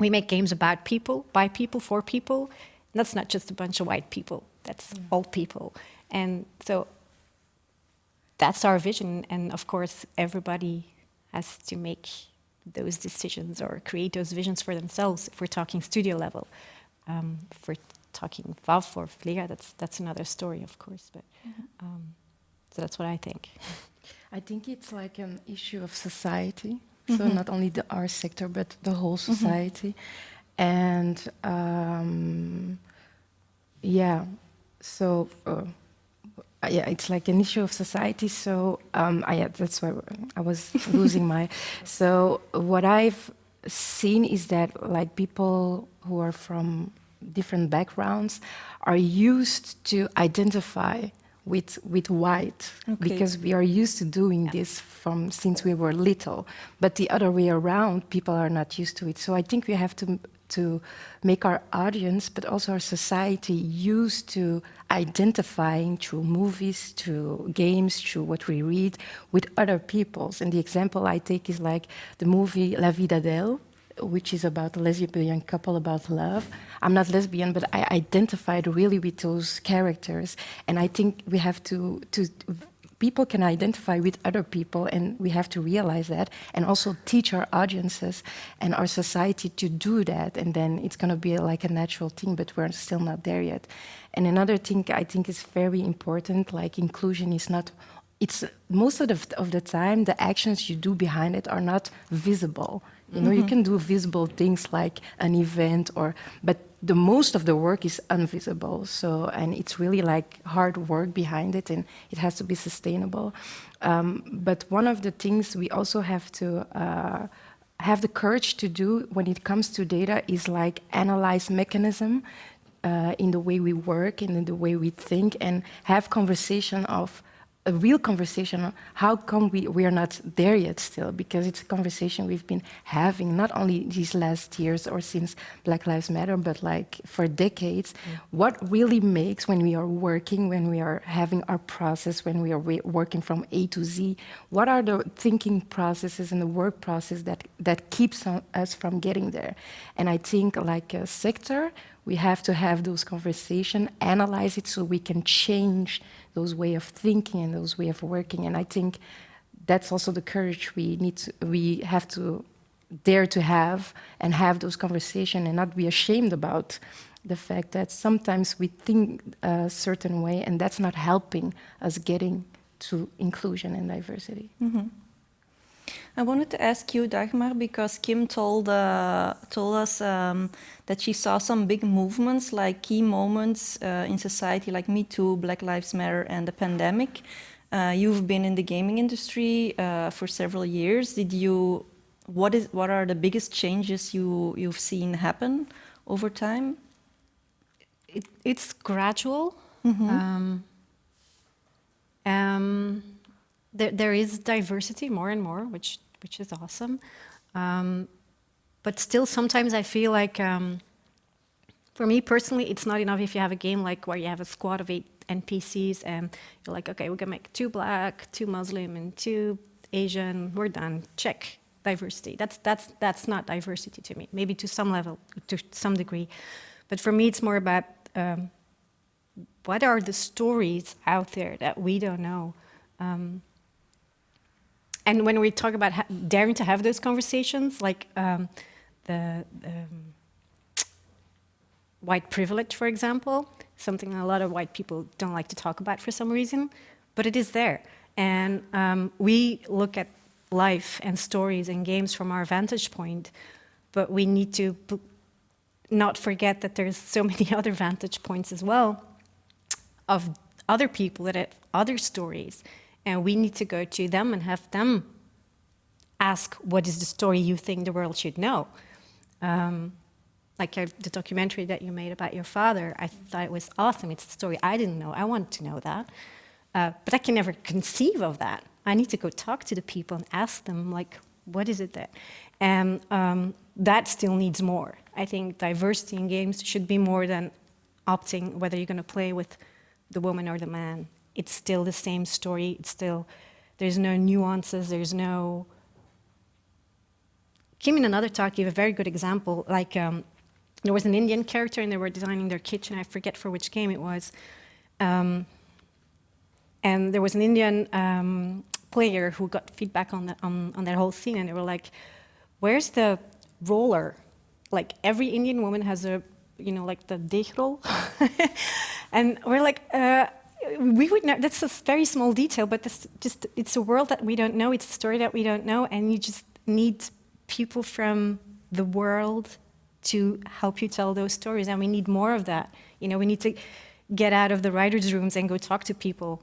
make games about people, by people, for people. And that's not just a bunch of white people. That's all people. And so that's our vision. And of course, everybody has to make those decisions or create those visions for themselves. If we're talking studio level, if we're talking VAV or FLEGA, that's another story, of course. But so that's what I think. I think it's like an issue of society. So not only our sector, but the whole society. And it's like an issue of society. So that's why I was losing my. So what I've seen is that like people who are from different backgrounds are used to identify with white, because we are used to doing this since we were little. But the other way around, people are not used to it. So I think we have to make our audience, but also our society, used to identifying through movies, through games, through what we read, with other peoples. And the example I take is like the movie La Vida d'elle, which is about a lesbian couple about love. I'm not lesbian, but I identified really with those characters. And I think we have to people can identify with other people, and we have to realize that, and also teach our audiences and our society to do that, and then it's going to be like a natural thing, but we're still not there yet. And another thing I think is very important, like inclusion is not, it's most of the time the actions you do behind it are not visible. You know, you can do visible things like an event, but the most of the work is invisible. So, and it's really like hard work behind it, and it has to be sustainable. But one of the things we also have to have the courage to do when it comes to data is like analyze mechanism in the way we work and in the way we think, and have conversation of a real conversation on how come we are not there yet still, because it's a conversation we've been having not only these last years or since Black Lives Matter, but like for decades. What really makes, when we are working, when we are having our process, when we are working from A to Z, what are the thinking processes and the work process that keeps us from getting there? And I think like a sector, we have to have those conversations, analyze it so we can change those way of thinking and those way of working. And I think that's also the courage we have to dare to have, and have those conversations and not be ashamed about the fact that sometimes we think a certain way and that's not helping us getting to inclusion and diversity. I wanted to ask you, Dagmar, because Kim told us that she saw some big movements, like key moments in society, like Me Too, Black Lives Matter, and the pandemic. You've been in the gaming industry for several years. What are the biggest changes you've seen happen over time? It's gradual. There is diversity more and more, which is awesome. But still, sometimes I feel like, for me personally, it's not enough if you have a game like where you have a squad of 8 NPCs and you're like, okay, we're gonna make 2 Black, 2 Muslim, and 2 Asian. We're done. Check diversity. That's not diversity to me. Maybe to some level, to some degree, but for me, it's more about what are the stories out there that we don't know. And when we talk about daring to have those conversations, like the white privilege, for example, something a lot of white people don't like to talk about for some reason, but it is there. And we look at life and stories and games from our vantage point, but we need to not forget that there's so many other vantage points as well of other people that have other stories. And we need to go to them and have them ask, what is the story you think the world should know? Like the documentary that you made about your father, I thought it was awesome. It's a story I didn't know. I want to know that. But I can never conceive of that. I need to go talk to the people and ask them, like, what is it that? And that still needs more. I think diversity in games should be more than opting whether you're going to play with the woman or the man. It's still the same story. It's still, there's no nuances, there's no... Kim in another talk gave a very good example, like there was an Indian character and they were designing their kitchen, I forget for which game it was. And there was an Indian player who got feedback on that whole scene, and they were like, where's the roller? Like every Indian woman has a, like the deg roll. And we're like, we would know, that's a very small detail, but it's a world that we don't know, it's a story that we don't know, and you just need people from the world to help you tell those stories, and we need more of that. We need to get out of the writers' rooms and go talk to people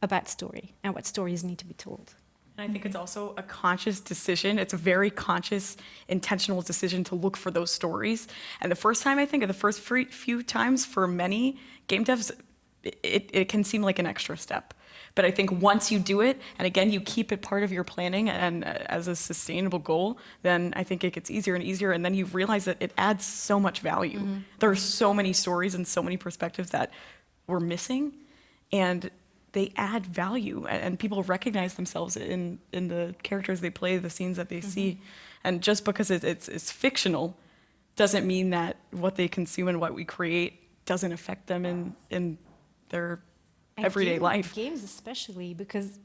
about story and what stories need to be told. And I think it's also a conscious decision. It's a very conscious, intentional decision to look for those stories. And the first time, I think, or the first few times for many game devs, it can seem like an extra step. But I think once you do it, and again, you keep it part of your planning and as a sustainable goal, then I think it gets easier and easier. And then you realize that it adds so much value. Mm-hmm. There are so many stories and so many perspectives that we're missing, and they add value, and people recognize themselves in the characters they play, the scenes that they mm-hmm. see. And just because it's fictional doesn't mean that what they consume and what we create doesn't affect them in their everyday life. Games especially, because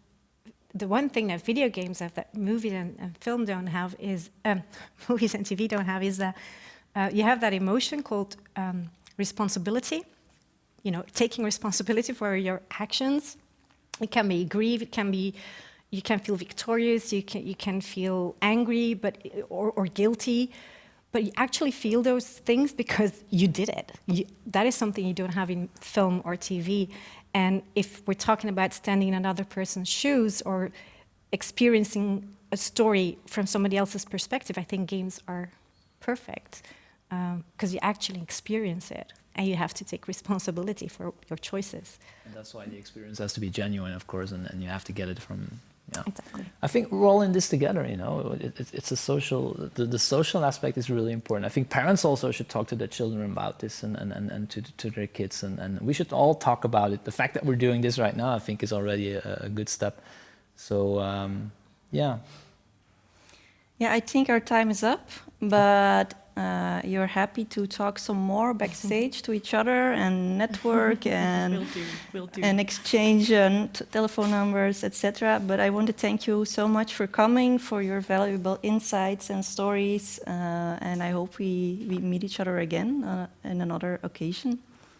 the one thing that video games have that movies and film don't have is, movies and TV don't have, is that you have that emotion called responsibility. You know, taking responsibility for your actions. It can be grief, it can be, you can feel victorious, you can feel angry, or guilty, but you actually feel those things because you did it. That is something you don't have in film or TV. And if we're talking about standing in another person's shoes or experiencing a story from somebody else's perspective, I think games are perfect because you actually experience it and you have to take responsibility for your choices. And that's why the experience has to be genuine, of course, and you have to get it from. Yeah. Exactly. I think we're all in this together, you know. It's a social, the social aspect is really important. I think parents also should talk to their children about this and to their kids, and we should all talk about it. The fact that we're doing this right now, I think, is already a good step. So, yeah. Yeah, I think our time is up, but you're happy to talk some more backstage to each other and network and Will do. and exchange telephone numbers, etc. But I want to thank you so much for coming, for your valuable insights and stories, and I hope we meet each other again in another occasion.